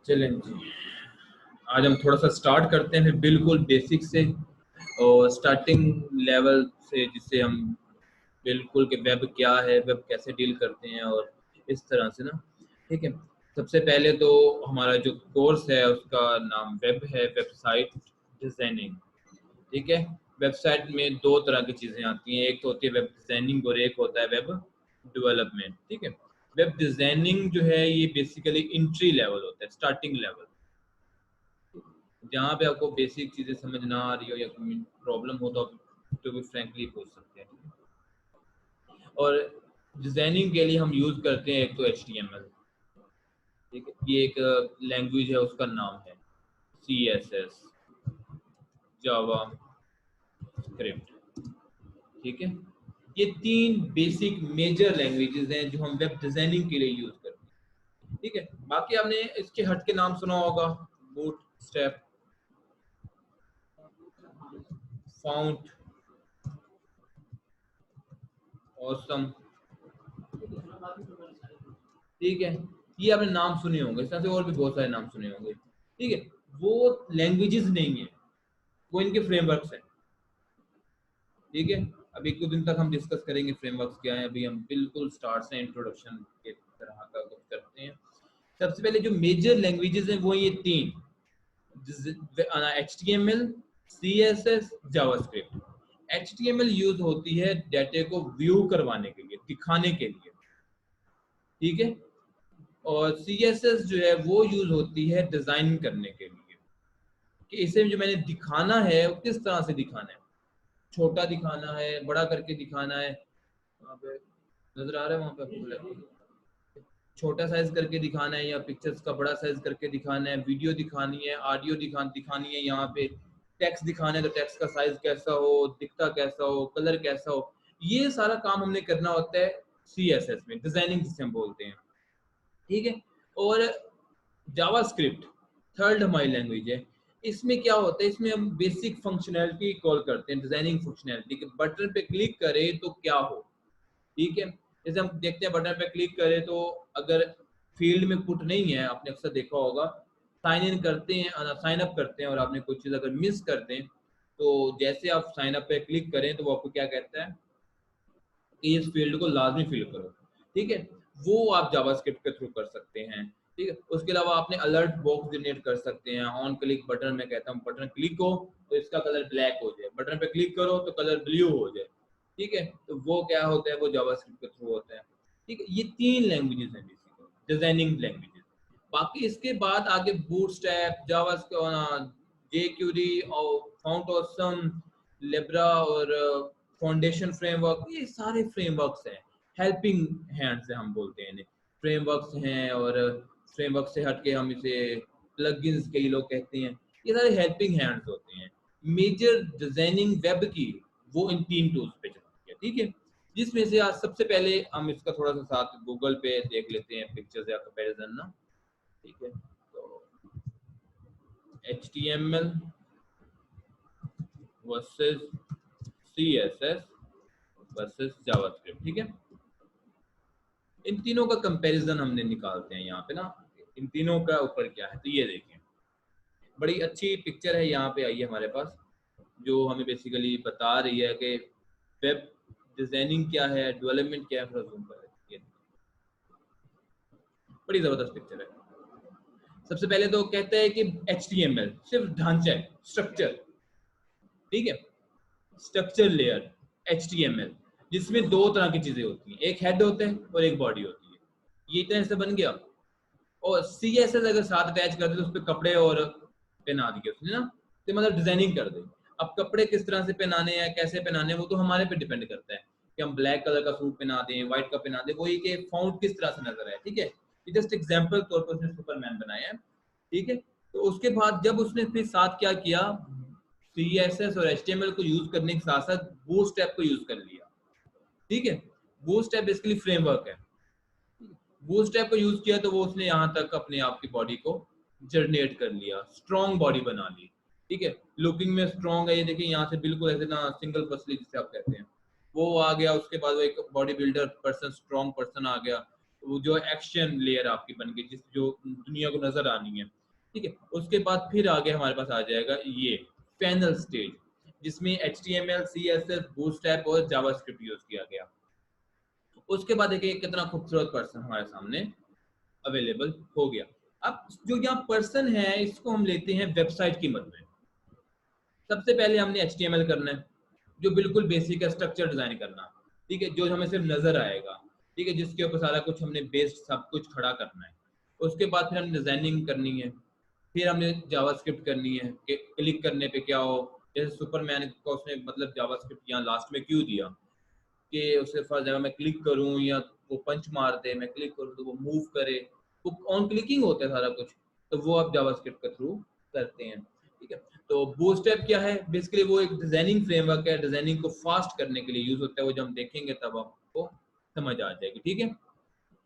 चलें जी, आज हम थोड़ा सा स्टार्ट करते हैं फिर बिल्कुल बेसिक से और स्टार्टिंग लेवल से, जिससे हम बिल्कुल कि वेब क्या है, वेब कैसे डील करते हैं और इस तरह से ना। ठीक है, सबसे पहले तो हमारा जो कोर्स है उसका नाम वेब है, वेबसाइट डिज़ाइनिंग। ठीक है, वेबसाइट में दो तरह की चीज़ें आती हैं, एक तो होती है वेब डिज़ाइनिंग और एक होता है वेब डेवलपमेंट। ठीक है, वेब डिज़ाइनिंग जो है ये बेसिकली एंट्री लेवल होता है, स्टार्टिंग लेवल, जहाँ पे आपको बेसिक चीज़ें समझ ना आ रही हो या कोई प्रॉब्लम हो तो आप टू बी फ्रैंकली पूछ सकते हैं। और डिज़ाइनिंग के लिए हम यूज़ करते हैं एक तो HTML। ठीक है, ये एक लैंग्वेज है, उसका नाम है CSS, जावा स्क्रिप्ट। ठीक है, ये तीन बेसिक मेजर लैंग्वेजेस हैं जो हम वेब डिज़ाइनिंग के लिए यूज़ करते हैं। ठीक है, बाकी आपने इसके हट के नाम सुना होगा, बूट स्ट्रैप, फाउंट, ऑसम। ठीक है, ये आपने नाम सुने होंगे, इस तरह से और भी बहुत सारे नाम सुने होंगे। ठीक है, वो लैंग्वेजेस नहीं है, वो इनके फ्रेमवर्क्स हैं। ठीक है, अब एक दो दिन तक हम डिस्कस करेंगे फ्रेमवर्क्स क्या है। अभी हम बिल्कुल स्टार्ट से इंट्रोडक्शन के तरह का कुछ करते हैं। सबसे पहले जो मेजर लैंग्वेजेस हैं वो ये तीन, HTML, CSS, JavaScript. HTML use होती है डाटा को व्यू करवाने के लिए, दिखाने के लिए। ठीक है, और CSS जो है वो यूज होती है डिजाइन करने के लिए, कि इसे जो मैंने दिखाना है वो किस तरह से दिखाना है, छोटा दिखाना है, बड़ा करके दिखाना है। वहाँ पे नजर आ रहा है, वहाँ पे आपको छोटा साइज करके दिखाना है या पिक्चर्स का बड़ा साइज करके दिखाना है, वीडियो दिखानी है, ऑडियो दिखानी है, यहाँ पे टेक्स्ट दिखाना है तो टेक्स्ट का साइज कैसा हो, दिखता कैसा हो, कलर कैसा हो, ये सारा काम हमने करना होता है CSS में, डिजाइनिंग जिसे हम बोलते हैं। ठीक है, और जावास्क्रिप्ट थर्ड हमारी लैंग्वेज है। इसमें क्या होता है, इसमें हम बेसिक फंक्शनैलिटी कॉल करते हैं, डिजाइनिंग फंक्शनैलिटी, कि बटन पे क्लिक करें तो क्या हो। ठीक है, जैसे हम देखते हैं बटन पे क्लिक करें तो अगर फील्ड में पुट नहीं है, आपने अक्सर देखा होगा, साइन इन करते हैं, साइन अप करते हैं और आपने कुछ चीज़ अगर मिस कर दें तो जैसे आप साइन अप पे क्लिक करें तो वो आपको क्या कहता है कि इस फील्ड को लाजमी फिल करो। ठीक है, वो आप जावास्क्रिप्ट के थ्रू कर सकते हैं। ठीक है, उसके अलावा आपने अलर्ट बॉक्स जनरेट कर सकते हैं। ऑन क्लिक बटन में कहता हूँ, बटन क्लिक हो तो इसका कलर ब्लैक हो जाए, बटन पे क्लिक करो तो कलर ब्लू हो जाए। ठीक है, तो वो क्या होता है, वो जावास्क्रिप्ट के थ्रू होता है। ठीक है, ये तीन लैंग्वेजेस हैं बेसिकली डिजाइनिंग लैंग्वेजेस। बाकी इसके बाद आगे बूटस्ट्रैप, जावास्क्रिप्ट, जेक्यूरी और फाउंट ऑसम, लिब्रा और फाउंडेशन फ्रेमवर्क, ये सारे फ्रेमवर्क्स हैं, हेल्पिंग हैंड से हम बोलते हैं इन्हें, फ्रेमवर्क्स हैं। और फ्रेमवर्क से हटके हम इसे प्लगइन्स कई लोग कहते हैं। ये सारे हेल्पिंग हैंड्स होते हैं। मेजर डिजाइनिंग वेब की वो इन तीन टूल्स पे चलती है। ठीक है, जिसमें से आज सबसे पहले हम इसका थोड़ा सा साथ गूगल पे देख लेते हैं पिक्चर्स या कंपैरिजन ना। ठीक है, तो HTML versus CSS versus JavaScript. ठीक है, इन तीनों का कंपैरिजन हमने निकालते हैं यहाँ पे ना, इन तीनों का ऊपर क्या है। तो ये देखिए, बड़ी अच्छी पिक्चर है यहाँ पे आई है हमारे पास, जो हमें बेसिकली बता रही है कि वेब डिजाइनिंग क्या है, डेवलपमेंट क्या है। थोड़ा जूम कर लेते हैं, बड़ी जबरदस्त पिक्चर है। सबसे पहले तो कहते हैं कि HTML सिर्फ ढांचा है, स्ट्रक्चर। ठीक है, स्ट्रक्चर लेयर HTML, जिसमें दो तरह की चीजें होती हैं, एक हेड होता है और एक बॉडी होती है। ये इतना ऐसे बन गया। और CSS अगर साथ अटैच कर दे तो उस पर कपड़े और पहना दिए उसने ना, तो मतलब डिजाइनिंग कर दे। अब कपड़े किस तरह से पहनाने हैं, कैसे पहनाने हैं, वो तो हमारे पे डिपेंड करता है कि हम ब्लैक कलर का सूट पहना दें, व्हाइट का पहना दें, वही कि फॉन्ट किस तरह से नजर आए। ठीक है, ये जस्ट एग्जांपल तौर पर उसने सुपरमैन बनाया है। ठीक है, तो उसके बाद जब उसने फिर साथ क्या किया, CSS और HTML को यूज करने के साथ साथ बूटस्ट्रैप को यूज कर लिया। ठीक है, बूटस्ट्रैप बेसिकली फ्रेमवर्क है। बूटस्ट्रैप को यूज किया तो वो उसने यहाँ तक अपने आप की बॉडी को जनरेट कर लिया, स्ट्रॉन्ग बॉडी बना ली। ठीक है, लुकिंग में स्ट्रॉन्ग है, ये देखिए यहाँ से बिल्कुल ऐसे ना सिंगल पसली जिसे आप कहते हैं वो आ गया। उसके बाद वो एक body builder person, strong person आ गया। वो जो एक्शन लेयर आपकी बन गई, जिस जो दुनिया को नजर आनी है। ठीक है। उसके बाद फिर आगे हमारे पास आ जाएगा ये फाइनल स्टेज, जिसमें HTML, CSS, बूटस्ट्रैप और जावास्क्रिप्ट यूज किया गया। उसके बाद देखिए कितना खूबसूरत पर्सन हमारे सामने अवेलेबल हो गया। अब जो यहाँ पर्सन है इसको हम लेते हैं वेबसाइट की मद में। सबसे पहले हमने HTML करना है, जो बिल्कुल बेसिक है, स्ट्रक्चर डिजाइन करना, ठीक है, जो हमें सिर्फ नजर आएगा, ठीक है, जिसके ऊपर सारा कुछ हमने बेस्ड सब कुछ खड़ा करना है। उसके बाद फिर हमने डिजाइनिंग करनी है, फिर हमने जावास्क्रिप्ट करनी है कि क्लिक करने पे क्या हो, जैसे सुपरमैन को उसने मतलब जावास्क्रिप्ट यहाँ लास्ट में क्यों दिया कि उससे फर्स्ट जगह मैं क्लिक करूँ या वो पंच मार दे, मैं क्लिक करूँ तो वो मूव करे, वो ऑन क्लिकिंग होता है सारा कुछ, तो वो आप जावास्क्रिप्ट के थ्रू करते हैं, ठीक है। तो बूटस्ट्रैप क्या है, बेसिकली वो एक डिजाइनिंग फ्रेमवर्क है, डिजाइनिंग को फास्ट करने के लिए यूज होता है, वो जब हम देखेंगे तब आपको समझ आ जाएगी, ठीक है।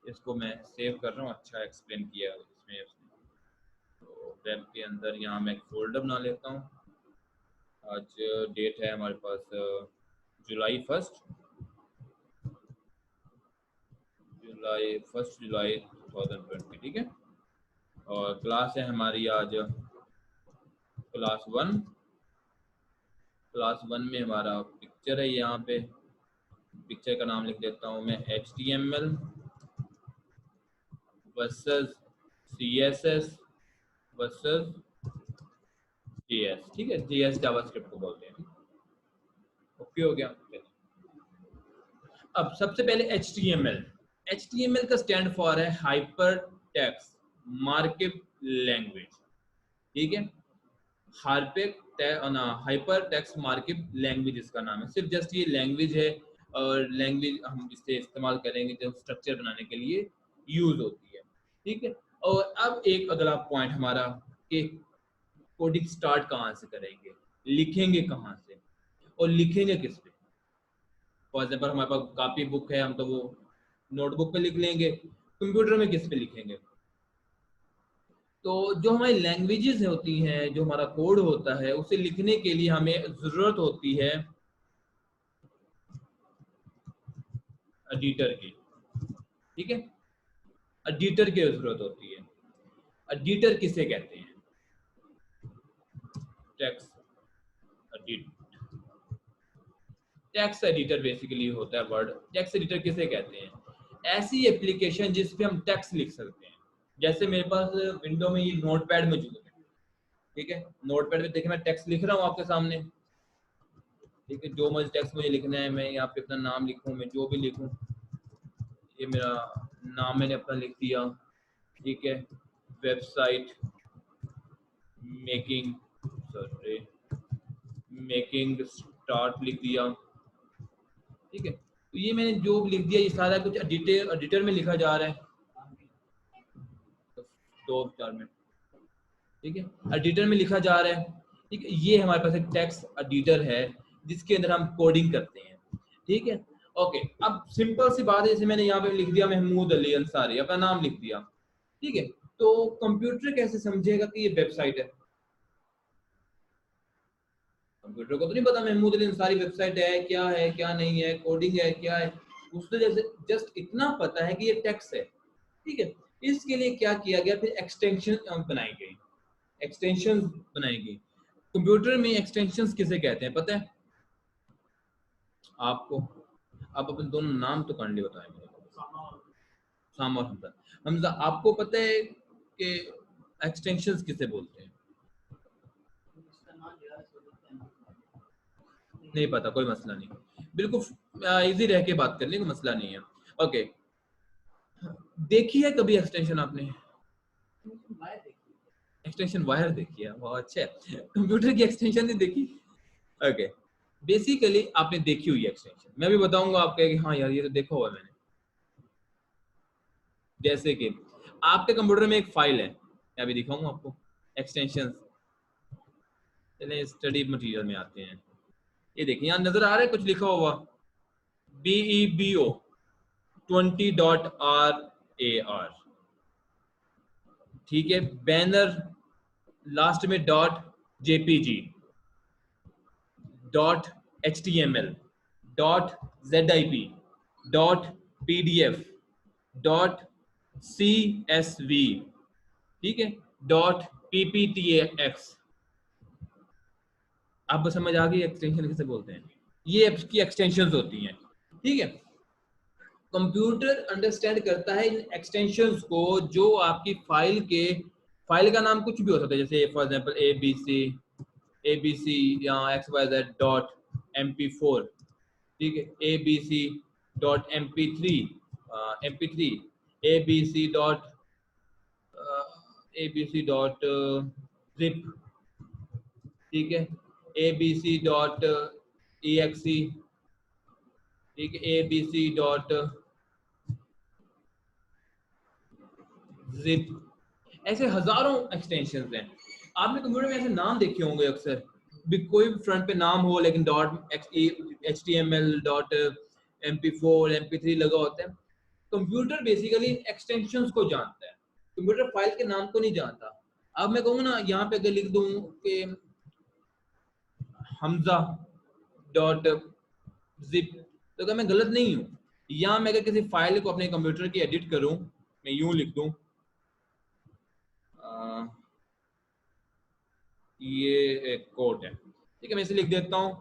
इसको मैं सेव कर रहा हूँ, अच्छा एक्सप्लेन किया इसमें उसने। तो वेब के अंदर यहाँ मैं एक फोल्डर बना लेता हूँ। आज डेट है हमारे पास जुलाई 2020, ठीक है। और क्लास है हमारी आज क्लास 1 में हमारा पिक्चर है, यहाँ पे पिक्चर का नाम लिख देता हूँ मैं HTML versus CSS versus JS, ठीक है, JS जावास्क्रिप्ट को बोलते हैं। ओके हो गया। अब सबसे पहले HTML का स्टैंड फॉर है हाइपर टेक्स्ट मार्कअप लैंग्वेज, ठीक है। हाइपर टेक्स्ट मार्कअप लैंग्वेज इसका नाम है, सिर्फ जस्ट ये लैंग्वेज है, और लैंग्वेज हम इसे इस्तेमाल करेंगे जब स्ट्रक्चर बनाने के लिए यूज होती है, ठीक है। और अब एक अगला पॉइंट हमारा कि कोडिंग स्टार्ट कहाँ से करेंगे, लिखेंगे कहाँ से और लिखेंगे किस पे। फॉर एग्जाम्पल हमारे पास कॉपी बुक है, हम तो वो नोटबुक पे लिख लेंगे, कंप्यूटर में किस पे लिखेंगे। तो जो हमारी लैंग्वेजेस होती हैं, जो हमारा कोड होता है, उसे लिखने के लिए हमें जरूरत होती है एडिटर की, ठीक है। एडिटर की जरूरत होती है। एडिटर किसे कहते हैं, text editor. Text editor basically होता है वर्ड। टेक्स्ट एडिटर किसे कहते हैं, ऐसी एप्लीकेशन जिस पे हम टेक्स्ट लिख सकते हैं। जैसे मेरे पास विंडो में ये नोटपैड मौजूद है, ठीक है। नोटपैड पे देखिए मैं टेक्स्ट लिख रहा हूँ आपके सामने, ठीक है। जो मुझे टेक्स्ट मुझे लिखना है, मैं यहाँ पे अपना नाम लिखूँ, मैं जो भी लिखूँ, ये मेरा नाम मैंने अपना लिख दिया, ठीक है। Website making sorry making start लिख दिया, ठीक है। तो ये मैंने जो लिख दिया ये सारा कुछ एडिटर में लिखा जा रहा है, तो 4 मिनट, ठीक है, एडिटर में लिखा जा रहा है, ठीक है। ये हमारे पास एक टेक्स्ट एडिटर है जिसके अंदर हम कोडिंग करते हैं, ठीक है। ओके, अब सिंपल सी बात है, जैसे मैंने यहाँ पे लिख दिया महमूद अली अंसारी, अपना नाम लिख दिया, ठीक है। तो कंप्यूटर कैसे समझेगा कि ये वेबसाइट है, कंप्यूटर को तो नहीं पता महमूद अली अंसारी वेबसाइट है क्या नहीं है, कोडिंग है क्या है, उसको जैसे जस्ट इतना पता है कि ये टेक्स्ट है, ठीक है। इसके लिए क्या किया गया, फिर एक्सटेंशन बनाई गई, एक्सटेंशन बनाई गई। कंप्यूटर में एक्सटेंशंस किसे कहते हैं पता है आपको? आप अपने दोनों नाम तो काइंडली बताएं मेरे को। साम और हमजा। हमजा, आपको पता है कि एक्सटेंशंस किसे बोलते हैं? नहीं पता, कोई मसला नहीं, बिल्कुल इजी रह के बात करने का मसला नहीं है। ओके, देखी है कभी एक्सटेंशन आपने? एक्सटेंशन वायर देखी है, बहुत अच्छा है। कंप्यूटर की एक्सटेंशन नहीं देखी? ओके, बेसिकली आपने देखी हुई एक्सटेंशन, मैं भी बताऊंगा आपको कि हाँ यार ये तो देखा हुआ है मैंने। जैसे कि आपके कंप्यूटर में एक फाइल है, मैं अभी दिखाऊंगा आपको एक्सटेंशन। चलिए स्टडी मटेरियल में आते हैं, ये देखिए यहाँ नजर आ रहा है कुछ लिखा हुआ, BEBO 20.RAR, ठीक है। बैनर लास्ट में .jpg, .html, .zip, .pdf, .csv, ठीक है, PPTX। आप समझ आ गई एक्सटेंशन किसे बोलते हैं? ये एप्स की एक्सटेंशंस होती हैं, ठीक है। कंप्यूटर अंडरस्टैंड करता है इन एक्सटेंशंस को, जो आपकी फाइल का नाम कुछ भी हो सकता है, जैसे फॉर एग्जांपल ABC या XYZ.MP4, ठीक है, ABC.MP3, MP3, ABC dot ABC dot zip, ठीक है, ABC.exe, ठीक है, ABC.zip, ऐसे हजारों एक्सटेंशंस हैं। आपने कंप्यूटर में ऐसे नाम देखे होंगे अक्सर भी, कोई फ्रंट पे नाम हो लेकिन .html .mp4 mp3 लगा होता है। कंप्यूटर बेसिकली एक्सटेंशंस को जानता है, कंप्यूटर फाइल के नाम को नहीं जानता। अब मैं कहूँगा ना, यहाँ पे अगर लिख दूं कि हमजा डॉट जिप, तो क्या मैं गलत नहीं हूँ? या मैं अगर किसी फाइल को अपने कंप्यूटर की एडिट करूं, मैं यूं लिख दूं, ये एक कोड है, ठीक है, मैं इसे लिख देता हूं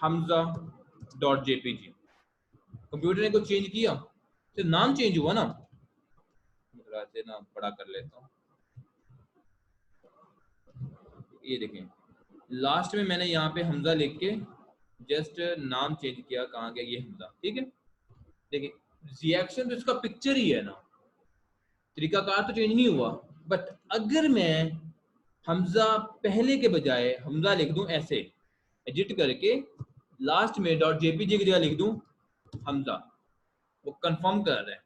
हमजा डॉट जेपीजी। कंप्यूटर ने कुछ चेंज किया, सिर्फ नाम चेंज हुआ ना, से नाम बड़ा कर लेता हूँ। ये देखें, लास्ट में मैंने यहाँ पे हमजा लिख के जस्ट नाम चेंज किया, कहाँ गया ये हमजा, ठीक है। देखिए रिएक्शन तो इसका पिक्चर ही है ना, तरीकाकार तो चेंज नहीं हुआ। बट अगर मैं हमजा पहले के बजाय हमजा लिख दूं ऐसे एडिट करके, लास्ट में डॉट जेपीजी की जगह लिख दूं हमजा, वो कंफर्म कर रहा है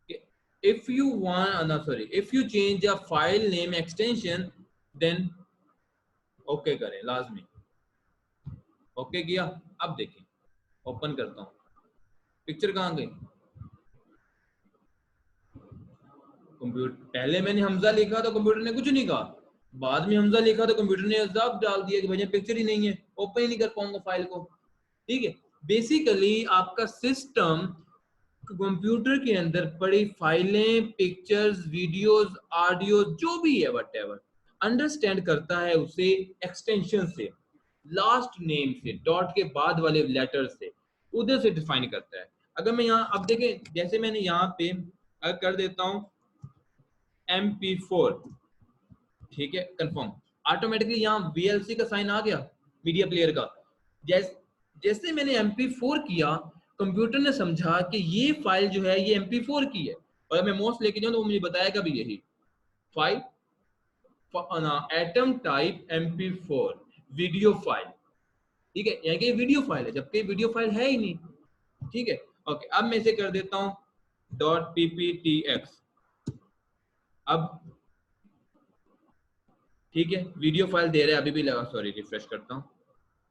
कि if you change a file name extension then okay करें लाजमी। ओके किया, अब देखें, ओपन करता हूं, पिक्चर कहाँ गई? कंप्यूटर पहले मैंने हमजा लिखा तो कंप्यूटर ने कुछ नहीं कहा, बाद में हमजा लिखा तो कंप्यूटर ने अजाब डाल दिया कि भैया पिक्चर ही नहीं है, ओपन ही नहीं कर पाऊंगा फाइल को, ठीक है। बेसिकली आपका सिस्टम कंप्यूटर के अंदर पड़ी फाइलें, पिक्चर्स, वीडियोस, ऑडियो, जो भी है व्हाटएवर, अंडरस्टैंड करता है उसे एक्सटेंशन से, लास्ट नेम से, डॉट के बाद वाले लेटर से, उधर से डिफाइन करता है। अगर मैं यहाँ अब देखें, जैसे मैंने यहाँ पे अगर कर देता हूँ MP4, ठीक है, कंफर्म, ऑटोमेटिकली यहाँ VLC का साइन आ गया, मीडिया प्लेयर का। जैसे मैंने MP4 किया, कंप्यूटर ने समझा कि ये फाइल जो है ये MP4 की है, और मैं माउस लेके जाऊं तो वो मुझे बताएगा भी यही file atom type MP4 video file, ठीक है, यानी कि वीडियो फाइल है, जबकि वीडियो फाइल है ही नहीं, ठीक है। ओके, अब मैं इसे कर देता हूं .pptx, अब ठीक है, वीडियो फाइल दे रहा है, अभी भी लगा, सॉरी रिफ्रेश करता हूँ,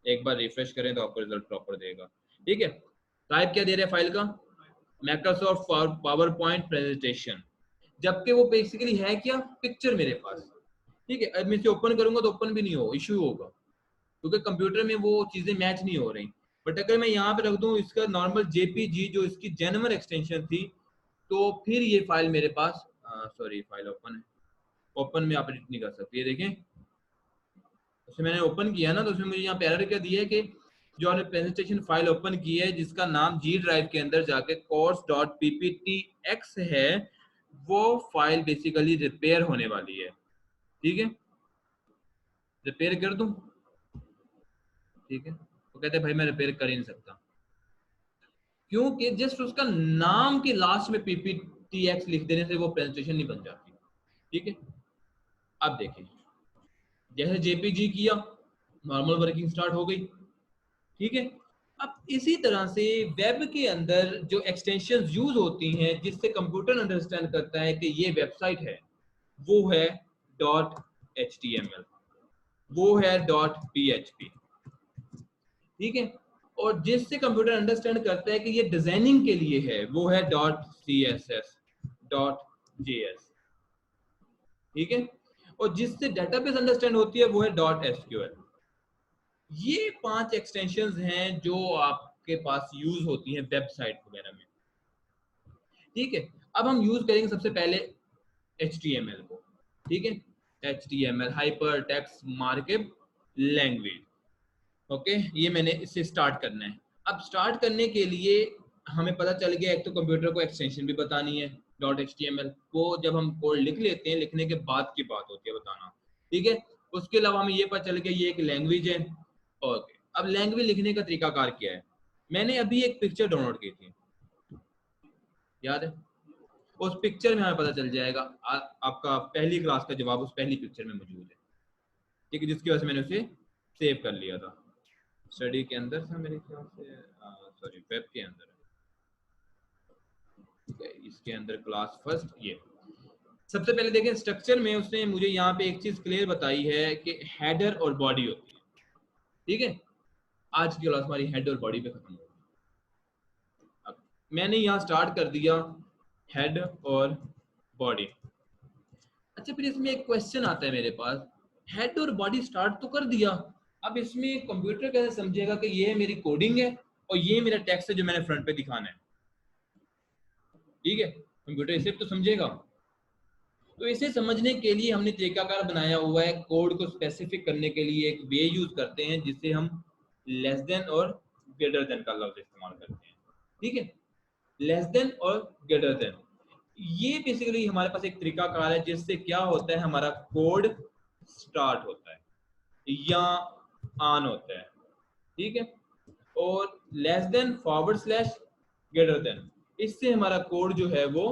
एक बार रिफ्रेश करें तो आपको रिजल्ट प्रॉपर देगा, ठीक है। टाइप क्या दे रहा है फाइल का? माइक्रोसॉफ्ट पावर पॉइंट प्रेजेंटेशन, जबकि वो बेसिकली है क्या, पिक्चर मेरे पास, ठीक है। अब मैं इसे ओपन करूंगा तो ओपन भी नहीं हो, इश्यू होगा, क्योंकि कंप्यूटर में वो चीजें मैच नहीं हो रही। बट अगर मैं यहाँ पे रख दूं इसका नॉर्मल जेपीजी, जो इसकी जेन्युइन एक्सटेंशन थी, तो फिर ये फाइल मेरे पास, सॉरी फाइल ओपन है, ओपन में आप एडिट नहीं कर सकते, ये देखें, उसे मैंने ओपन किया ना, तो उसमें मुझे यहाँ पे एरर क्या दिया है कि जो आपने प्रेजेंटेशन फाइल ओपन की है जिसका नाम जी ड्राइव के अंदर जाके course.pptx है, वो फाइल बेसिकली रिपेयर होने वाली है, ठीक है। रिपेयर कर दूं, ठीक है, तो कहते हैं भाई मैं रिपेयर कर ही नहीं सकता, क्योंकि जस्ट उसका नाम के लास्ट में PPTX लिख देने से वो प्रेजेंटेशन नहीं बन जाती, ठीक है। अब देखें, जैसे जेपीजी किया, नॉर्मल वर्किंग स्टार्ट हो गई, ठीक है। अब इसी तरह से वेब के अंदर जो एक्सटेंशन यूज होती हैं जिससे कंप्यूटर अंडरस्टैंड करता है कि ये वेबसाइट है, वो है .html, वो है .php, ठीक है। और जिससे कंप्यूटर अंडरस्टैंड करता है कि ये डिजाइनिंग के लिए है, वो है .css, .js, ठीक है। और जिससे डेटाबेस अंडरस्टैंड होती है वो है .sql। ये 5 एक्सटेंशंस हैं जो आपके पास यूज होती हैं वेबसाइट वगैरह में, ठीक है। अब हम यूज करेंगे सबसे पहले HTML को, ठीक है, HTML hyper text markup language. Okay, ये मैंने इससे स्टार्ट करना है। अब स्टार्ट करने के लिए हमें पता चल गया एक तो कंप्यूटर को एक्सटेंशन भी बतानी है .html, वो जब हम कोड लिख लेते हैं लिखने के बाद की बात होती है बताना, ठीक है। उसके अलावा हमें ये पता चल गया ये एक लैंग्वेज है। ओके, अब लैंग्वेज लिखने का तरीकाकार क्या है। मैंने अभी एक पिक्चर डाउनलोड की थी, याद है, उस पिक्चर में हमें पता चल जाएगा आपका पहली क्लास का जवाब उस पहली पिक्चर में मौजूद है, ठीक है, जिसकी वजह से मैंने उसे सेव कर लिया था। स्टडी के अंदर था मेरे ख्याल से, सॉरी वेब के अंदर है, ठीक है, इसके अंदर क्लास फर्स्ट। ये सबसे पहले देखें स्ट्रक्चर में उसने मुझे यहाँ पे एक चीज क्लियर बताई है कि हेडर और बॉडी होती है, ठीक है। आज की क्लास हमारी हेड और बॉडी पे खत्म होगी। अब मैंने यहाँ स्टार्ट कर दिया हेड और बॉडी। अच्छा, फिर इसमें एक क्वेश्चन आता है मेरे पास, हेड और बॉडी स्टार्ट तो कर दिया, अब इसमें कंप्यूटर कैसे समझेगा कि ये मेरी कोडिंग है और ये मेरा टेक्स्ट है जो मैंने फ्रंट पे दिखाना है, ठीक है, कंप्यूटर इसे तो समझेगा। तो इसे समझने के लिए हमने तरीकाकार बनाया हुआ है, कोड को स्पेसिफिक करने के लिए एक वे यूज करते हैं जिससे हम लेस देन और ग्रेटर देन का लफ्ज इस्तेमाल करते हैं, ठीक है, लेस देन और ग्रेटर देन। ये बेसिकली हमारे पास एक तरीकाकार है जिससे क्या होता है, हमारा कोड स्टार्ट होता है या ऑन होता है, ठीक है, और less than forward slash greater than, इससे हमारा कोड जो है वो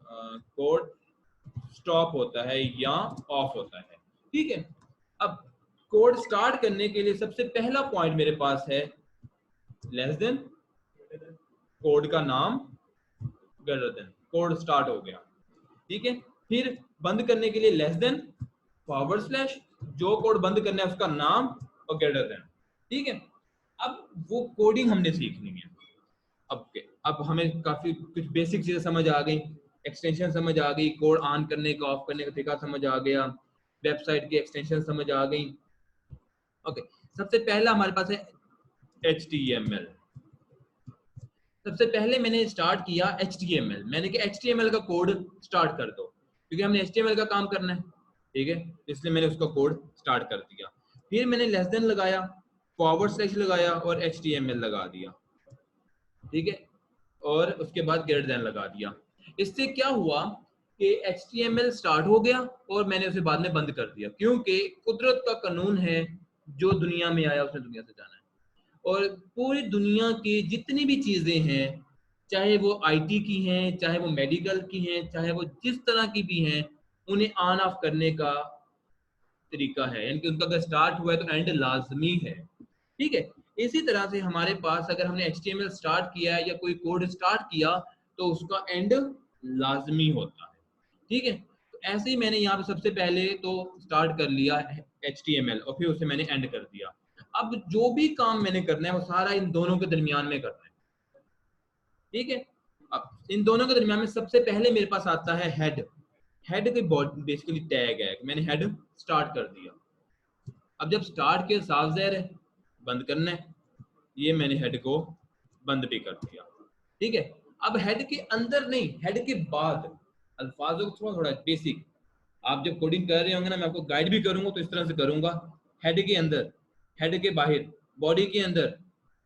कोड स्टॉप होता है या ऑफ होता है, ठीक है। अब कोड स्टार्ट करने के लिए सबसे पहला पॉइंट मेरे पास है लेस देन, कोड का नाम, ग्रेटर देन, कोड स्टार्ट हो गया, ठीक है। फिर बंद करने के लिए लेस देन, फॉरवर्ड स्लैश, जो कोड बंद करना है उसका नाम और ग्रेटर देन, ठीक है। अब वो कोडिंग हमने सीखनी है। अब हमें काफी कुछ बेसिक चीजें समझ आ गई, एक्सटेंशन समझ आ गई, कोड ऑन करने का ऑफ करने का तरीका समझ आ गया, वेबसाइट की एक्सटेंशन समझ आ गई। ओके, सबसे पहला हमारे पास है HTML। सबसे पहले मैंने स्टार्ट किया HTML, मैंने कहा HTML का कोड स्टार्ट कर दो क्योंकि हमने HTML का काम करना है, ठीक है, इसलिए मैंने उसका कोड स्टार्ट कर दिया। फिर मैंने लेस देन लगाया, फॉरवर्ड स्लैश लगाया और HTML लगा दिया, ठीक है, और उसके बाद ग्रेटर देन लगा दिया। इससे क्या हुआ कि HTML स्टार्ट हो गया और मैंने उसे बाद में बंद कर दिया क्योंकि कुदरत का कानून है, जो दुनिया में आया उसने दुनिया से जाना है। और पूरी दुनिया की जितनी भी चीजें हैं, चाहे वो आईटी की हैं, चाहे वो मेडिकल की हैं, चाहे वो जिस तरह की भी हैं, उन्हें ऑन ऑफ करने का तरीका है, यानी कि उनका अगर स्टार्ट हुआ है तो एंड लाजमी है, ठीक है। इसी तरह से हमारे पास अगर हमने HTML स्टार्ट किया है या कोई कोड स्टार्ट किया तो उसका एंड लाजमी होता है, ठीक है। तो ऐसे ही मैंने यहाँ पे सबसे पहले तो स्टार्ट कर लिया HTML और फिर उसे मैंने एंड कर दिया। अब जो भी काम मैंने करना है वो सारा इन दोनों के दरमियान में करना है, ठीक है। अब इन दोनों के दरमियान में सबसे पहले मेरे पास आता है हेड। हेड के बेसिकली टैग है, मैंने हेड स्टार्ट कर दिया। अब जब स्टार्ट किया साफ ज़ाहिर है बंद करना है, ये मैंने हेड को बंद भी कर दिया, ठीक है। अब हेड के अंदर नहीं, हेड के बाद, अल्फाजों को थोड़ा थोड़ा बेसिक, आप जब कोडिंग कर रहे होंगे ना मैं आपको गाइड भी करूंगा तो इस तरह से करूंगा। हेड के अंदर, हेड के बाहर, बॉडी के अंदर,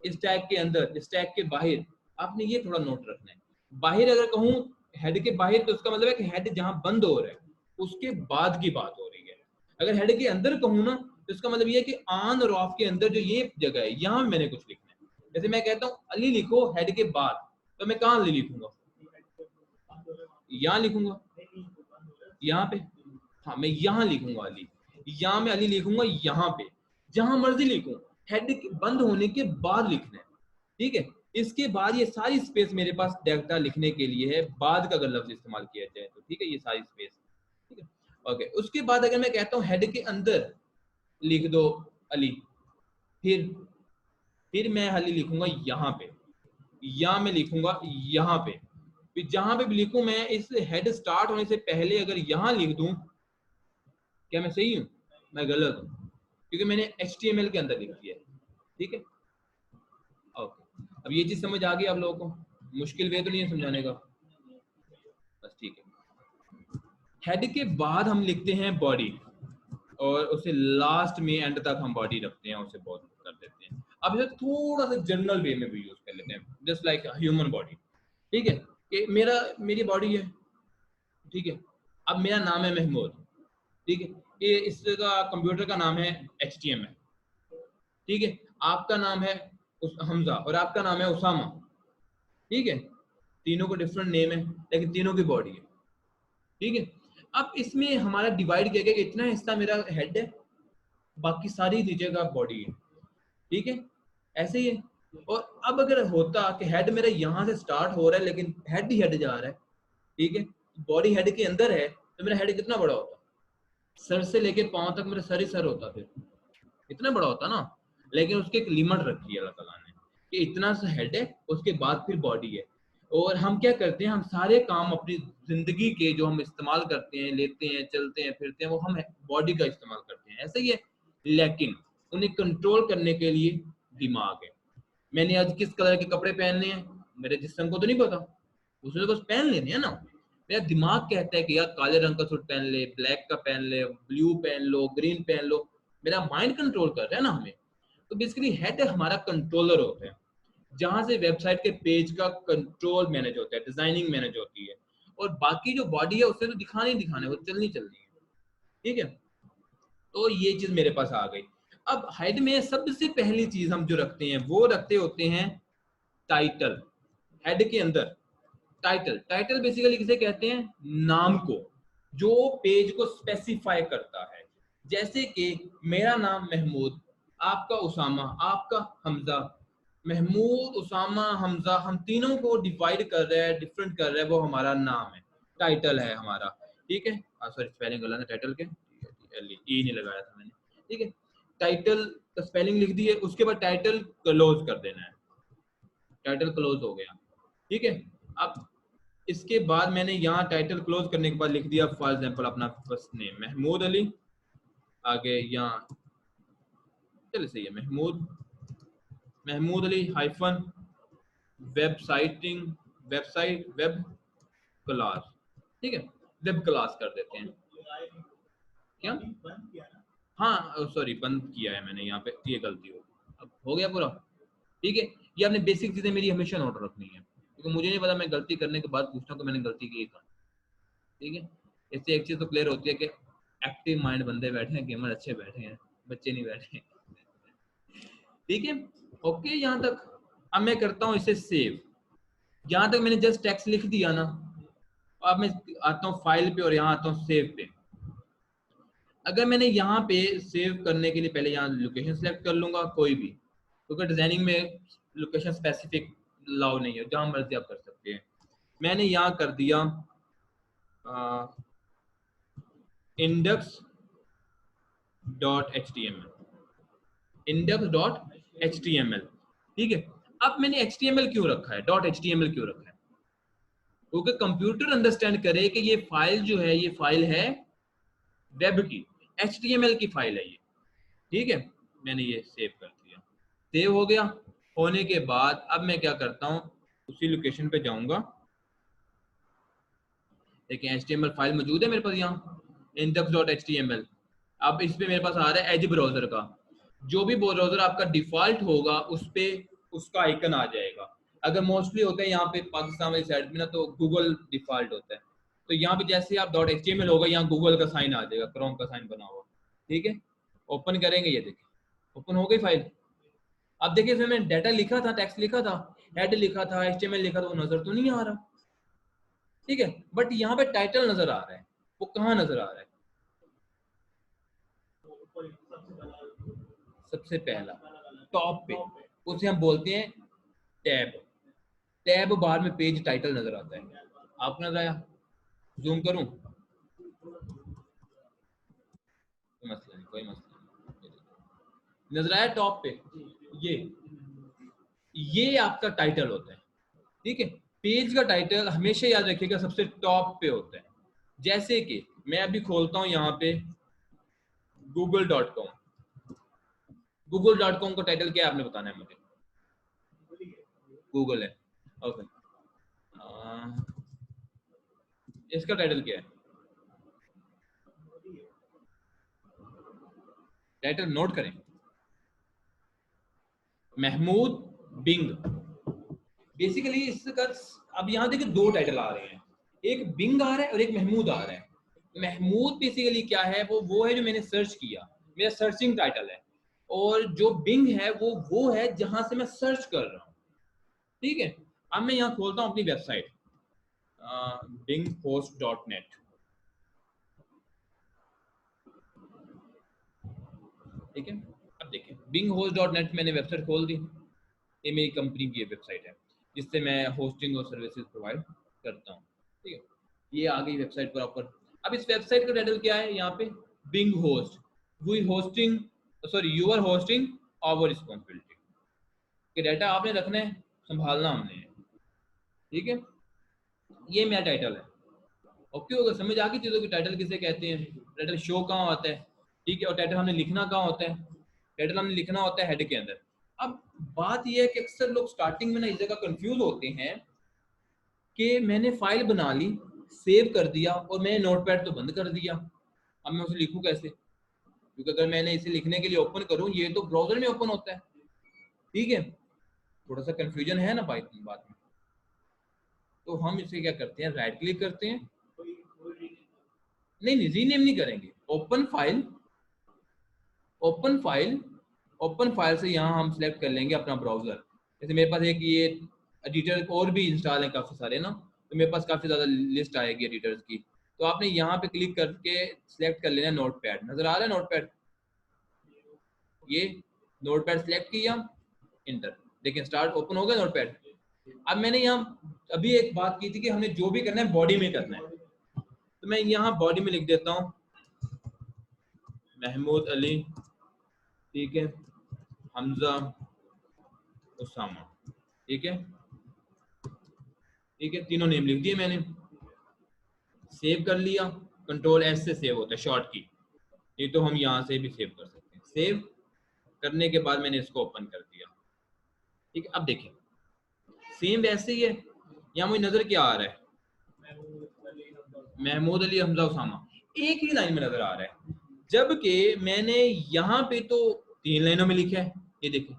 इस टैग के अंदर, इस टैग के बाहर, आपने ये थोड़ा नोट रखना है। बाहर अगर कहूँ हेड के बाहर तो उसका मतलब है कि हेड जहां बंद हो रहा है उसके बाद की बात हो रही है। अगर हेड के अंदर कहूँ ना तो इसका मतलब ये है कि ऑन और ऑफ के अंदर जो ये जगह है यहाँ मैंने कुछ लिखना है। जैसे मैं कहता हूँ अली लिखो हेड के बाद, तो मैं कहाँ अली लिखूंगा, यहाँ लिखूंगा, यहाँ पे, हाँ मैं यहाँ लिखूंगा अली, यहाँ मैं अली लिखूंगा, यहाँ पे जहां मर्जी लिखूं, हेड बंद होने के बाद लिखना है, ठीक है। इसके बाद ये सारी स्पेस मेरे पास डेल्टा लिखने के लिए है, बाद का अगर लफ्ज इस्तेमाल किया जाए तो, ठीक है, ये सारी स्पेस, ठीक है। ओके, उसके बाद अगर मैं कहता हूँ हेड के अंदर लिख दो अली, फिर मैं अली लिखूंगा यहाँ पे, या मैं लिखूंगा यहाँ पे, फिर जहां पे भी लिखूं मैं इस हेड स्टार्ट होने से पहले अगर यहाँ लिख दूं, क्या मैं सही हूँ, मैं गलत हूँ, क्योंकि मैंने HTML के अंदर लिख दिया है, ठीक है। ओके, अब ये चीज समझ आ गई आप लोगों को, मुश्किल वे तो नहीं है समझाने का, बस ठीक है। हेड के बाद हम लिखते हैं बॉडी, और उसे लास्ट में एंड तक हम बॉडी रखते हैं, उसे बहुत कर देते हैं। अब इसे थोड़ा सा जनरल वे में भी यूज कर लेते हैं, जस्ट लाइक ह्यूमन बॉडी। ठीक है, कि मेरी बॉडी है, ठीक है। अब मेरा नाम है महमूद, ठीक है, ये इसका कंप्यूटर का नाम है HTML, ठीक है। आपका नाम है हमजा और आपका नाम है उसामा, ठीक है। तीनों को डिफरेंट नेम है लेकिन तीनों की बॉडी है, ठीक है। अब इसमें हमारा डिवाइड किया गया कि इतना हिस्सा मेरा हेड है, बाकी सारी नीचे का बॉडी है, ठीक है। ऐसे ही है। और अब अगर होता कि हेड मेरा यहाँ से स्टार्ट हो रहा है लेकिन हेड ही हेड जा रहा है, ठीक है, बॉडी हेड के अंदर है, तो मेरा हेड कितना बड़ा होता, सर से लेके पांव तक मेरा सर ही सर होता, फिर इतना बड़ा होता ना। लेकिन उसकी एक लिमिट रखी है अल्लाह ताला ने कि इतना सा हेड है, उसके बाद फिर बॉडी है। और हम क्या करते हैं, हम सारे काम अपनी जिंदगी के जो हम इस्तेमाल करते हैं, लेते हैं, चलते हैं, फिरते हैं, वो हम बॉडी का इस्तेमाल करते हैं, ऐसा ही है। लेकिन उन्हें कंट्रोल करने के लिए दिमाग है। मैंने आज किस कलर के कपड़े पहनने हैं, मेरे जिस्म को तो नहीं पता, उसने तो बस पहन लेने हैं ना। मेरा दिमाग कहता है कि यार काले रंग का सूट पहन ले, ब्लैक का पहन ले, ब्लू पहन लो, ग्रीन पहन लो। मेरा माइंड कंट्रोल कर रहा है ना हमें। तो बेसिकली हेड हमारा कंट्रोलर होता है, जहां से वेबसाइट के पेज का कंट्रोल मैनेज होता है, डिजाइनिंग मैनेज होती है। और बाकी जो बॉडी है उससे तो दिखाने ही दिखाने, वो चलनी चलनी है, ठीक है। तो ये चीज मेरे पास आ गई। अब हेड में सबसे पहली चीज हम जो रखते हैं वो रखते होते हैं टाइटल। हेड के अंदर टाइटल, टाइटल बेसिकली किसे कहते हैं, नाम को, जो पेज को स्पेसिफाई करता है। जैसे कि मेरा नाम महमूद, आपका उसामा, आपका हमजा। महमूद, उसामा, हमजा, हम तीनों को डिवाइड कर रहा है, डिफरेंट कर रहा है, वो हमारा नाम है, टाइटल है हमारा, ठीक है। सॉरी स्पेलिंग गलत है टाइटल के, ई नहीं लगाया था मैंने, ठीक है। टाइटल का स्पेलिंग लिख दी है, उसके बाद टाइटल क्लोज कर देना है, टाइटल क्लोज हो गया, ठीक है। अब इसके बाद मैंने यहाँ टाइटल क्लोज करने के बाद लिख दिया फॉर एग्जांपल अपना फर्स्ट नेम महमूद अली, आगे यहाँ चलिए सही है महमूद, महमूद अली हाइफन वेबसाइटिंग, वेब क्लास, ठीक है। वेब क्लास कर देते हैं, क्या, हाँ सॉरी बंद किया है मैंने यहाँ पे, ये गलती हो, अब हो गया पूरा, ठीक है। ये आपने बेसिक चीजें मेरी हमेशा नोट रखनी है, क्योंकि मुझे नहीं पता, मैं गलती करने के बाद पूछता हूँ कि मैंने गलती की कहाँ, ठीक है। इससे एक चीज तो क्लियर होती है कि एक्टिव माइंड बंदे बैठे हैं, गेमर अच्छे बैठे हैं, बच्चे नहीं बैठे हैं, ठीक है। ओके यहाँ तक। अब मैं करता हूँ इसे सेव। यहाँ तक मैंने जस्ट टेक्स्ट लिख दिया ना, अब मैं आता हूँ फाइल पे और यहाँ आता हूँ सेव पे। अगर मैंने यहाँ पे सेव करने के लिए पहले यहाँ लोकेशन सेलेक्ट कर लूंगा कोई भी, क्योंकि डिजाइनिंग में लोकेशन स्पेसिफिक अलाउ नहीं है, जहाँ मर्जी आप कर सकते हैं। मैंने यहाँ कर दिया index.html, index.html, ठीक है। अब मैंने html क्यों रखा है, .html क्यों रखा है, क्योंकि कंप्यूटर अंडरस्टैंड करे कि ये फाइल जो है, ये फाइल है वेब की, html की फाइल है ये, ठीक है। मैंने ये सेव कर दिया, सेव हो गया। होने के बाद अब मैं क्या करता हूँ, उसी लोकेशन पे जाऊंगा, देखिए html फाइल मौजूद है मेरे पास यहाँ index.html। अब इस पे मेरे पास आ रहा है एज ब्राउजर का, जो भी ब्राउजर आपका डिफॉल्ट होगा उस पे उसका आइकन आ जाएगा। अगर मोस्टली होता है यहाँ पे पाकिस्तान वाली साइड में ना, तो गूगल डिफॉल्ट होता है, तो यहाँ पे जैसे आप .html होगा, यहाँ गूगल का साइन आ जाएगा, क्रोम का साइन बना हुआ, ठीक है। ओपन करेंगे, ये देखिए ओपन हो गई फाइल। अब देखिए इसमें मैंने डाटा लिखा था, टेक्स्ट लिखा था, हेड लिखा था, html लिखा था, वो नजर तो नहीं आ रहा, ठीक है। बट यहाँ पे टाइटल नजर आ रहा है, वो कहाँ नजर आ रहा है, सबसे पहला टॉप पे, उसे हम बोलते हैं टैब। टैब बार में पेज टाइटल नजर आता है, आपको नजर आया, जूम करूं, कोई मसला नहीं, कोई मसला नहीं, नजर आया टॉप पे, ये ये आपका टाइटल होता है, ठीक है। पेज का टाइटल हमेशा याद रखिएगा सबसे टॉप पे होता है। जैसे कि मैं अभी खोलता हूं यहाँ पे google.com, google.com का टाइटल क्या है आपने बताना है मुझे, गूगल है, ओके। इसका टाइटल क्या है, टाइटल नोट करें, महमूद बिंग। बेसिकली इसका अब यहाँ देखिए दो टाइटल आ रहे हैं, एक बिंग आ रहा है और एक महमूद आ रहा है। महमूद बेसिकली क्या है, वो है जो मैंने सर्च किया, मेरा सर्चिंग टाइटल है, और जो बिंग है वो है जहां से मैं सर्च कर रहा हूँ। ठीक है, अब मैं यहाँ खोलता हूँ अपनी वेबसाइट binghost.net। ठीक है, अब देखिए binghost.net मैंने वेबसाइट खोल दी। ये मेरी कंपनी की वेबसाइट है जिससे मैं होस्टिंग और सर्विसेज प्रोवाइड करता हूँ। ठीक है, ये आ गई वेबसाइट प्रॉपर। अब इस वेबसाइट का टाइटल क्या है, यहाँ पे being host, we hosting, sorry you are hosting our responsibility, कि डाटा आपने रखना है, संभालना हमने है। ठीक है, ये मेरा टाइटल है। ओके, अगर समझ आ गई चीज़ों की टाइटल किसे कहते हैं, टाइटल शो कहाँ होता है। ठीक है, और टाइटल हमने लिखना कहाँ होता है, टाइटल हमने लिखना होता है हेड के अंदर। अब बात यह है कि अक्सर लोग स्टार्टिंग में ना इस जगह कंफ्यूज होते हैं कि मैंने फाइल बना ली, सेव कर दिया और मैंने नोटपैड तो बंद कर दिया, अब मैं उसे लिखूं कैसे, क्योंकि अगर मैंने इसे लिखने के लिए ओपन करूं, ये तो ब्राउजर में ओपन होता है। ठीक है, थोड़ा सा कंफ्यूजन है ना बात में। तो हम इसे क्या करते हैं, राइट क्लिक करते हैं, नहीं रीनेम नहीं करेंगे, open file, open file, open file से यहाँ हम सिलेक्ट कर लेंगे अपना ब्राउजर। जैसे मेरे पास एक ये एडिटर और भी इंस्टॉल है काफ़ी सारे ना, तो मेरे पास काफ़ी ज़्यादा लिस्ट आएगी एडिटर्स की। तो आपने यहाँ पे क्लिक करके सिलेक्ट कर लेना नोटपैड, नज़र आ रहा है नोटपैड, ये नोटपैड सिलेक्ट किया, इंटर, देखिए स्टार्ट ओपन हो गया नोटपैड। अब मैंने यहाँ अभी एक बात की थी कि हमें जो भी करना है बॉडी में करना है, तो मैं यहाँ बॉडी में लिख देता हूँ महमूद अली, ठीक है, हमजा, उसामा। ठीक है, ठीक है, तीनों नेम लिख दिए मैंने, सेव कर लिया, कंट्रोल एस से सेव होता है शॉर्ट की, ये तो हम यहाँ से भी सेव कर सकते हैं। सेव करने के बाद मैंने इसको ओपन कर दिया। ठीक है, अब देखिए सेम वैसे ही है, यहाँ मुझे नजर क्या आ रहा है, महमूद अली हमजा उसामा, एक ही लाइन में नजर आ रहा है, जबकि मैंने यहाँ पे तो 3 लाइनों में लिखा है। ये देखिए,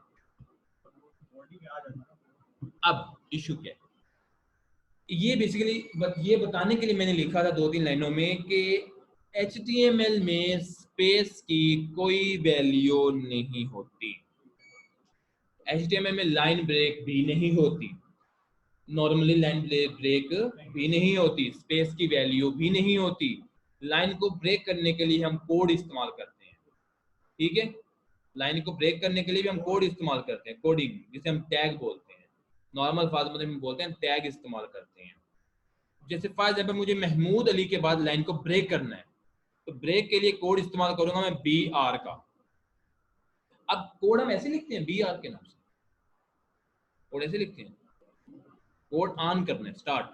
अब इशू क्या है, ये बेसिकली ये बताने के लिए मैंने लिखा था 2-3 लाइनों में कि HTML में स्पेस की कोई वैल्यू नहीं होती, HTML में लाइन ब्रेक भी नहीं होती, नॉर्मली लाइन ब्रेक भी नहीं होती, स्पेस की वैल्यू भी नहीं होती। लाइन को ब्रेक करने के लिए हम कोड इस्तेमाल करते हैं। ठीक है, लाइन को ब्रेक करने के लिए भी हम कोड इस्तेमाल करते हैं, कोडिंग जिसे हम टैग बोलते हैं, नॉर्मल फार्मूले में बोलते हैं टैग इस्तेमाल करते हैं। जैसे फॉर एग्जाम्पल मुझे महमूद अली के बाद लाइन को ब्रेक करना है, तो ब्रेक के लिए कोड इस्तेमाल करूंगा मैं BR का। अब कोड हम ऐसे लिखते हैं BR के नाम से, कोड ऐसे लिखते हैं, कोड ऑन करना है स्टार्ट।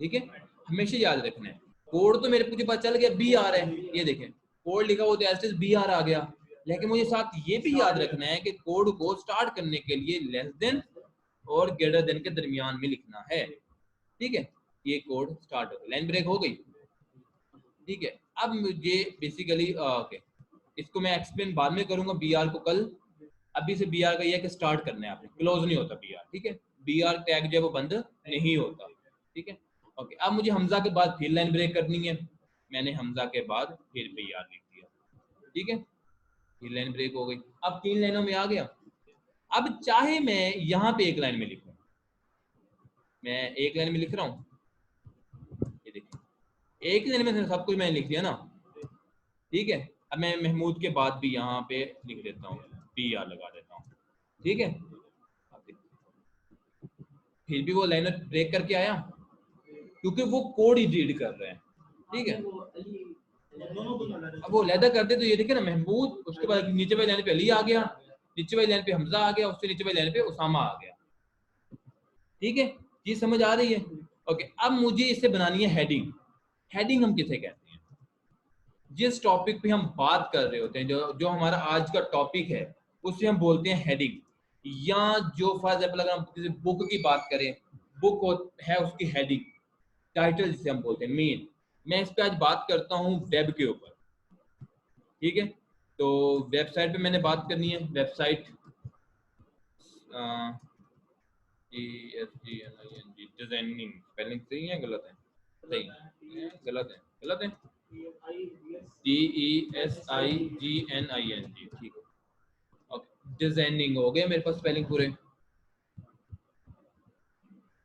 ठीक है, हमेशा याद रखना है, कोड तो मेरे मुझे पता चल गया BR है, ये देखें कोड लिखा हुआ तो एज BR आ गया, लेकिन मुझे साथ ये भी याद रखना है कि कोड को स्टार्ट करने के लिए लेस देन और ग्रेटर देन के दरमियान में लिखना है। ठीक है, ये कोड स्टार्ट हो गया, लाइन ब्रेक हो गई। ठीक है, अब मुझे बेसिकली ओके, इसको मैं एक्सप्लेन बाद में करूंगा BR को कल, अभी से BR का ये है कि स्टार्ट करना है आपने, क्लोज नहीं होता BR। ठीक है, BR टैग जो है वो बंद नहीं होता। ठीक है, ओके, अब मुझे हमजा के बाद फिर लाइन ब्रेक करनी है, मैंने हमजा के बाद फिर BR लिख दिया। ठीक है, फिर लाइन ब्रेक हो गई, अब 3 लाइनों में आ गया। अब चाहे मैं यहाँ पे एक लाइन में लिखूं, मैं एक लाइन में लिख रहा हूँ, ये देखिए एक लाइन में सब कुछ मैंने लिख दिया ना। ठीक है, अब मैं महमूद के बाद भी यहाँ पे लिख देता हूँ, BR लगा देता हूँ। ठीक है, फिर भी वो लाइनर ब्रेक करके आया, क्योंकि वो कोड ही रीड कर रहे हैं। ठीक है, अब वो लैदा करते तो ये देखे ना महमूद, उसके बाद नीचे वाली लाइन पे अली आ गया, नीचे वाली लाइन पे हमजा आ गया, उससे नीचे वाली लाइन पे उसामा आ गया। ठीक है, चीज समझ आ रही है। ओके, अब मुझे इसे बनानी है हेडिंग। हेडिंग हम किसे कहते हैं, जिस टॉपिक पे हम बात कर रहे होते हैं, जो जो हमारा आज का टॉपिक है उसे हम बोलते हैं हेडिंग। या जो फॉर एग्जाम्पल अगर हम किसी बुक की बात करें, बुक है उसकी हेडिंग, टाइटल जिसे हम बोलते हैं मेन। मैं इस पे आज बात करता हूँ वेब के ऊपर। ठीक है, तो वेबसाइट पे मैंने बात करनी है। वेबसाइट डिजाइनिंग, स्पेलिंग सही है गलत है? सही है, गलत है, गलत है। DESIGNING, ठीक है। ओके, डिजाइनिंग हो गया मेरे पास स्पेलिंग पूरे।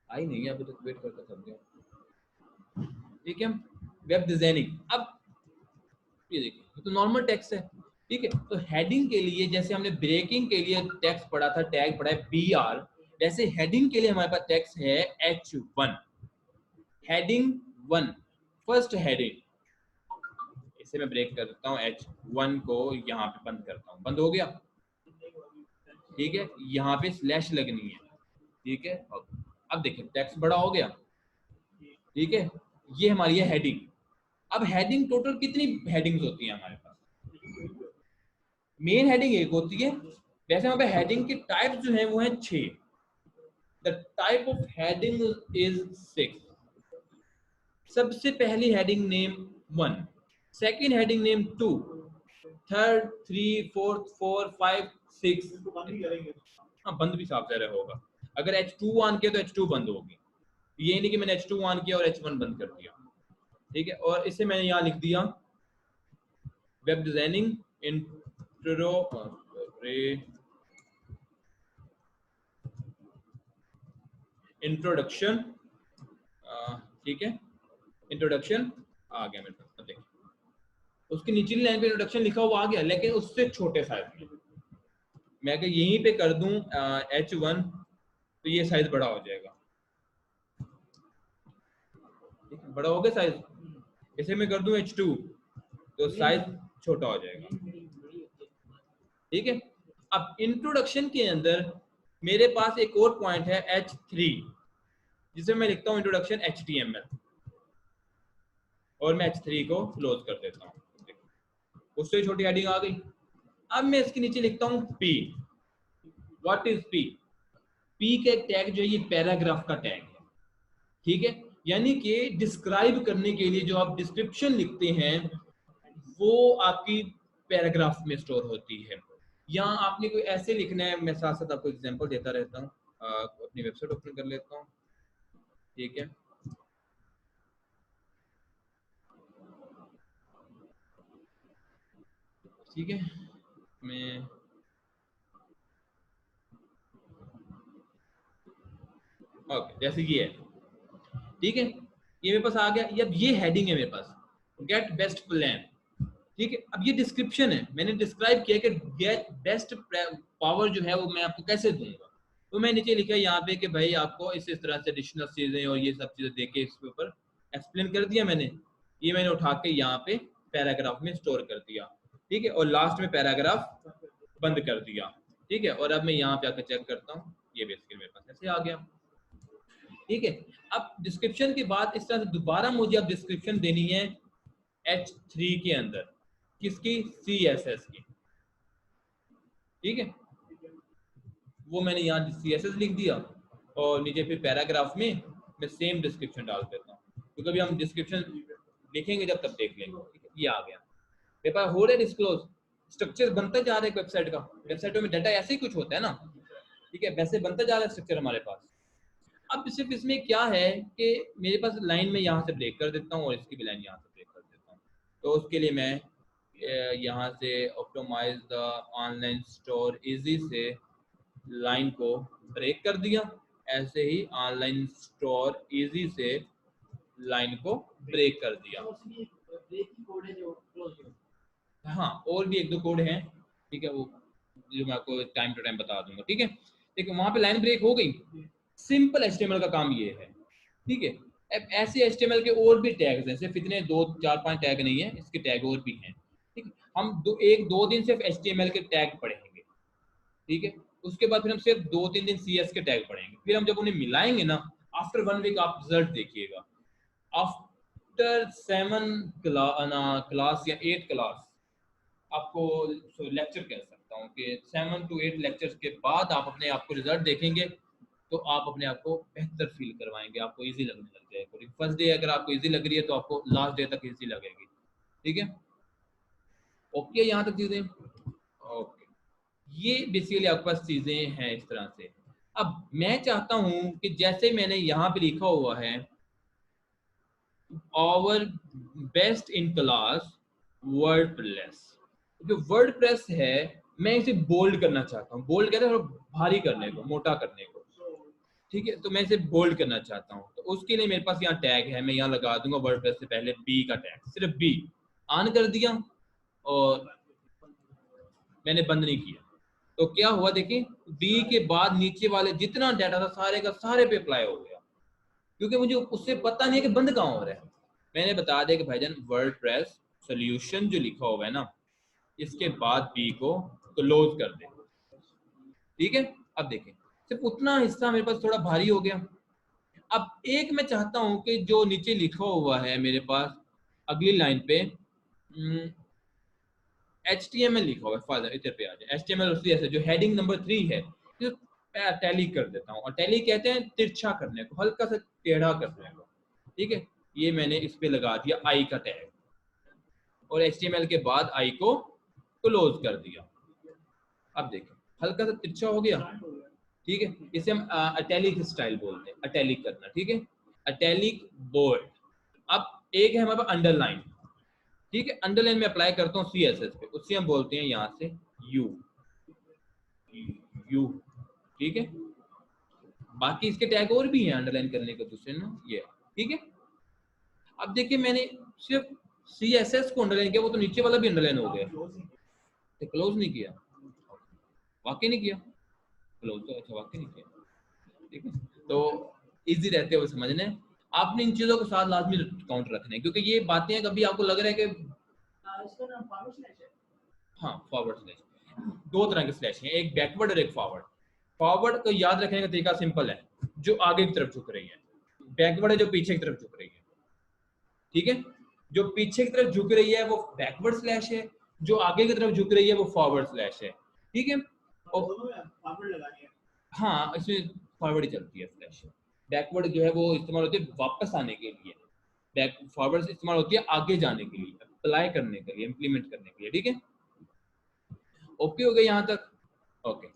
आई नहीं है अभी तक, वेट करता समझे। ठीक है, वेब डिजाइनिंग। अब ये देखिए, ये तो नॉर्मल टेक्स्ट है। ठीक है, तो हेडिंग के लिए जैसे हमने ब्रेकिंग के लिए टेक्स्ट पढ़ा था, टैग पढ़ा है BR, वैसे हेडिंग के लिए हमारे पास टेक्स्ट है H1। Heading 1, first heading. इसे मैं ब्रेक कर देता हूँ, H1 को यहाँ पे बंद करता हूँ, बंद हो गया। ठीक है, यहाँ पे स्लैश लगनी है। ठीक है, अब देखिए टेक्स्ट बड़ा हो गया। ठीक है, ये हमारी है हेडिंग। अब हेडिंग टोटल कितनी हेडिंग्स होती हैं हमारे पास? मेन हेडिंग एक होती है, वैसे वहां पे हेडिंग के टाइप जो है वो है 6। The type of heading is 6। सबसे पहली heading name 1, second heading name 2, third 3, fourth 4, 5, 6। हाँ, बंद भी साफ जरा होगा। अगर H2 ऑन किया तो H2 बंद होगी। ये नहीं कि मैंने H2 ऑन किया और H1 बंद कर दिया। ठीक है, और इसे मैंने यहाँ लिख दिया वेब डिजाइनिंग इंट्रो, इंट्रोडक्शन। ठीक है, इंट्रोडक्शन आ गया मेरे पास। देखिए, उसकी निचली लाइन पे इंट्रोडक्शन लिखा हुआ आ गया, लेकिन उससे छोटे साइज में। मैं अगर यहीं पे कर दूं H1 तो ये साइज बड़ा हो जाएगा। बड़ा हो गया साइज। इसे मैं कर दूं H2 तो साइज छोटा हो जाएगा। ठीक है, अब इंट्रोडक्शन के अंदर मेरे पास एक और पॉइंट है H3, जिसे मैं लिखता हूं इंट्रोडक्शन HTML, और मैं H3 को क्लोज कर देता हूं। उससे छोटी हेडिंग आ गई। अब मैं इसके नीचे लिखता हूं P। What is P? P का एक टैग जो है ये पैराग्राफ का टैग है। ठीक है, यानी कि डिस्क्राइब करने के लिए जो आप डिस्क्रिप्शन लिखते हैं वो आपकी पैराग्राफ में स्टोर होती है। या आपने कोई ऐसे लिखना है, मैं साथ साथ आपको एग्जांपल देता रहता हूँ। अपनी वेबसाइट ओपन कर लेता हूँ। ठीक है, ठीक है, मैं ओके, जैसे ये है। ठीक है, ये मेरे पास आ गया। अब ये हेडिंग है मेरे पास, गेट बेस्ट प्लान। ठीक है, अब ये डिस्क्रिप्शन है, मैंने डिस्क्राइब किया कि गेट बेस्ट पावर जो है वो मैं आपको कैसे दूंगा। तो मैं नीचे लिखा यहाँ पे कि भाई आपको इस तरह से एडिशनल चीजें और ये सब चीजें देके इसके ऊपर एक्सप्लेन कर दिया मैंने। ये मैंने उठा के यहाँ पे पैराग्राफ में स्टोर कर दिया। ठीक है, और लास्ट में पैराग्राफ बंद कर दिया। ठीक है, और अब मैं यहाँ पे आकर चेक करता हूँ, ये बेसिकली मेरे पास ऐसे आ गया। ठीक है, अब डिस्क्रिप्शन के बाद इस तरह से दोबारा मुझे अब डिस्क्रिप्शन देनी है H3 के अंदर, किसकी? CSS की। ठीक है, वो मैंने यहाँ CSS लिख दिया, और नीचे फिर पैराग्राफ में मैं सेम डिस्क्रिप्शन डाल देता हूँ, क्योंकि अभी हम डिस्क्रिप्शन लिखेंगे जब तब देख लेंगे। ठीक है, ये आ गया मेरे पास। हो रहा है डिस्क्लोज, स्ट्रक्चर बनता जा रहा है वेबसाइट का। वेबसाइटों में डाटा ऐसे ही कुछ होता है ना। ठीक है, वैसे बनता जा रहा है स्ट्रक्चर हमारे पास। अब सिर्फ इसमें क्या है कि मेरे पास लाइन में यहाँ से ब्रेक कर देता हूँ और इसकी भी लाइन यहाँ से ब्रेक कर देता हूँ। तो उसके लिए मैं यहाँ से optimize the online store easy से लाइन को ब्रेक कर दिया। ऐसे ही ऑनलाइन स्टोर इजी से लाइन को ब्रेक कर दिया। हाँ, और भी एक दो कोड हैं। ठीक है, वो जो मैं आपको टाइम टू टाइम बता दूंगा। ठीक है, देखो वहां पे लाइन ब्रेक हो गई। सिंपल HTML का काम ये है। ठीक है, अब ऐसे HTML के और भी टैग्स हैं, सिर्फ इतने 2 4 5 टैग नहीं है, इसके टैग और भी हैं। ठीक है, हम 1 2 दिन सिर्फ HTML के टैग पढ़ेंगे। ठीक है, उसके बाद फिर हम सिर्फ 2 3 दिन CS के टैग पढ़ेंगे। फिर हम जब उन्हें मिलाएंगे ना, आफ्टर 1 वीक आप रिजल्ट देखिएगा। आफ्टर 7 क्लास या 8 क्लास, आपको लेक्चर कह सकता हूँ कि 7 to 8 लेक्चर्स के बाद आप अपने आप को रिजल्ट देखेंगे, तो आप अपने आप को बेहतर फील करवाएंगे, आपको इजी लगने लग जाएगा। फर्स्ट डे अगर आपको इजी लग रही है तो आपको लास्ट डे तक इजी लगेगी। ठीक है, ओके यहाँ तक चीजें? ओके, ये बेसिकली आपके पास चीजें हैं इस तरह से। अब मैं चाहता हूं कि जैसे मैंने यहाँ पे लिखा हुआ है our best in class WordPress, जो वर्डप्रेस है मैं इसे बोल्ड करना चाहता हूँ। बोल्ड कहते हैं भारी करने को, मोटा करने को, ठीक है। तो मैं इसे बोल्ड करना चाहता हूँ, तो उसके लिए मेरे पास यहाँ टैग है, मैं यहाँ लगा दूंगा वर्डप्रेस से पहले बी का टैग, सिर्फ बी ऑन कर दिया और मैंने बंद नहीं किया। तो क्या हुआ देखिए, बी के बाद नीचे वाले जितना डाटा था सारे का सारे पे अप्लाई हो गया, क्योंकि मुझे उससे पता नहीं है कि बंद कहाँ हो रहा है। मैंने बता दिया कि भाईजान वर्डप्रेस सॉल्यूशन जो लिखा हुआ है ना, इसके बाद बी को क्लोज कर दे, ठीक है। अब देखें, सिर्फ उतना हिस्सा मेरे पास थोड़ा भारी हो गया। अब एक मैं चाहता हूं कि जो नीचे लिखा हुआ है मेरे पास अगली लाइन पे HTML लिखा हुआ है, फादर इधर पे आ जाए HTML उसी ऐसे जो हेडिंग नंबर 3 है, तो मैं टैली कर देता हूँ। और टैली कहते हैं तिरछा करने को, हल्का सा टेढ़ा करने को, ठीक है। ये मैंने इस पे लगा दिया आई का टैग और HTML के बाद आई को क्लोज कर दिया। अब देखें हल्का सा तिरछा हो गया, ठीक है। इसे हम अटैलिक स्टाइल बोलते हैं, अटैलिक करना, ठीक है, अटैलिक बोल्ड। अब एक है हमारे पास अंडरलाइन, ठीक है। अंडरलाइन में अप्लाई करता हूँ CSS पे, उससे हम बोलते हैं यहाँ से यू, यू, ठीक है। बाकी इसके टैग और भी हैं अंडरलाइन करने के दूसरे ना, ये, ठीक है। अब देखिए मैंने सिर्फ CSS को अंडरलाइन किया, वो तो नीचे वाला भी अंडरलाइन हो गया, तो क्लोज नहीं किया, वाकई नहीं किया क्लोज, तो अच्छा वाकई नहीं किया, ठीक है। तो इजी रहते हो समझने, आपने इन चीजों के साथ लाजमी काउंट रखने, क्योंकि ये बातें कभी आपको लग रहा है कि इसका नाम फॉरवर्ड स्लैश है, हाँ फॉरवर्ड स्लैश, दो तरह के स्लैश हैं, एक बैकवर्ड और एक फॉरवर्ड। फॉरवर्ड को याद रखने का तरीका सिंपल है, जो आगे की तरफ झुक रही है, बैकवर्ड है जो पीछे की तरफ झुक रही है, ठीक है। जो पीछे की तरफ झुक रही है वो बैकवर्ड स्लैश है, जो आगे की तरफ झुक रही है वो फॉरवर्ड स्लैश है, ठीक है। और हाँ इसमें फॉरवर्ड ही चलती है स्लैश, बैकवर्ड जो है वो इस्तेमाल होती है वापस आने के लिए, बैक फॉरवर्ड से इस्तेमाल होती है आगे जाने के लिए, अप्लाई करने के लिए, इंप्लीमेंट करने के लिए, ठीक है। ओके हो गया यहाँ तक? ओके,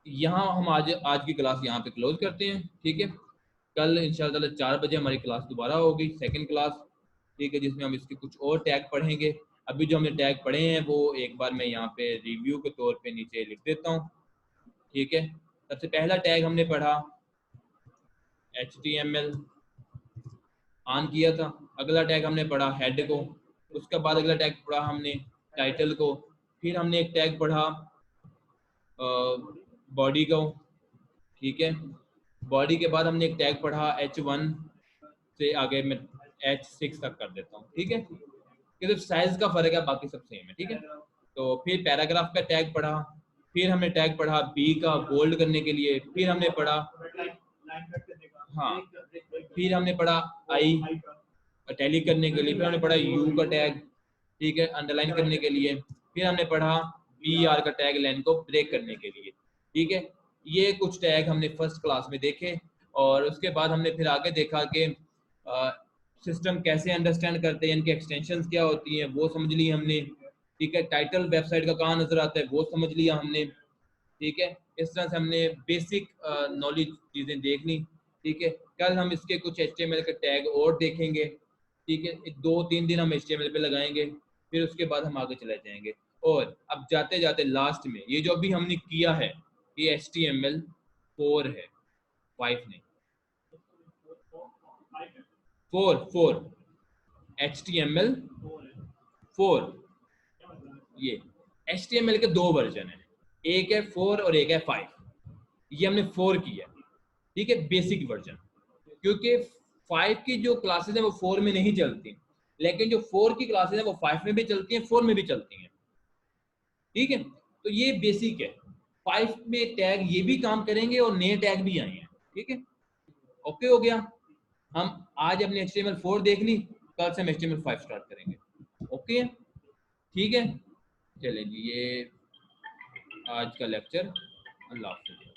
यहाँ हम आज आज की क्लास यहाँ पे क्लोज करते हैं, ठीक है। कल इंशाल्लाह 4 बजे हमारी क्लास दोबारा होगी, सेकंड क्लास, ठीक है, जिसमें हम इसके कुछ और टैग पढ़ेंगे। अभी जो हमने टैग पढ़े हैं वो एक बार मैं यहाँ पे रिव्यू के तौर पे नीचे लिख देता हूँ, ठीक है। सबसे पहला टैग हमने पढ़ा HTML ऑन किया था, अगला टैग हमने पढ़ा हेड को, उसके बाद अगला टैग पढ़ा हमने टाइटल को, फिर हमने एक टैग पढ़ा बॉडी को, ठीक है। बॉडी के बाद हमने एक टैग पढ़ा H1 से आगे मैं H6 तक कर देता हूँ, ठीक है, सिर्फ साइज का फर्क है, बाकी सब सेम है, ठीक है। तो फिर पैराग्राफ का टैग पढ़ा, फिर हमने टैग पढ़ा बी का बोल्ड करने के लिए, फिर हमने पढ़ा, हाँ, फिर हमने पढ़ा आई टैली करने के लिए, फिर हमने पढ़ा यू का टैग, ठीक है, अंडरलाइन करने के लिए, फिर हमने पढ़ा BR का टैग लाइन को ब्रेक करने के लिए, ठीक है। ये कुछ टैग हमने फर्स्ट क्लास में देखे, और उसके बाद हमने फिर आगे देखा कि सिस्टम कैसे अंडरस्टैंड करते हैं, इनके एक्सटेंशंस क्या होती हैं वो समझ ली हमने, ठीक है। टाइटल वेबसाइट का कहाँ नजर आता है वो समझ लिया हमने, ठीक है। इस तरह से हमने बेसिक नॉलेज चीज़ें देख ली, ठीक है। कल हम इसके कुछ HTML के टैग और देखेंगे, ठीक है। 2-3 दिन हम HTML पे लगाएंगे, फिर उसके बाद हम आगे चले जाएंगे। और अब जाते जाते लास्ट में ये जो अभी हमने किया है ये HTML 4 है, 5 नहीं, 4 HTML 4, ये HTML के 2 वर्जन है, एक है 4 और एक है 5, ये हमने 4 किया, ठीक है, बेसिक वर्जन, क्योंकि 5 की जो क्लासेस हैं वो 4 में नहीं चलती, लेकिन जो 4 की क्लासेस हैं वो 5 में भी चलती हैं, 4 में भी चलती हैं, ठीक है। तो ये बेसिक है, 5 में टैग ये भी काम करेंगे और नए टैग भी आए हैं, ठीक है। ओके हो गया, हम आज अपने HTML 4 देख ली, कल से हम HTML 5 स्टार्ट करेंगे, ओके, ठीक है। चलें जी, ये आज का लेक्चर, अल्लाह हाफ़िज़।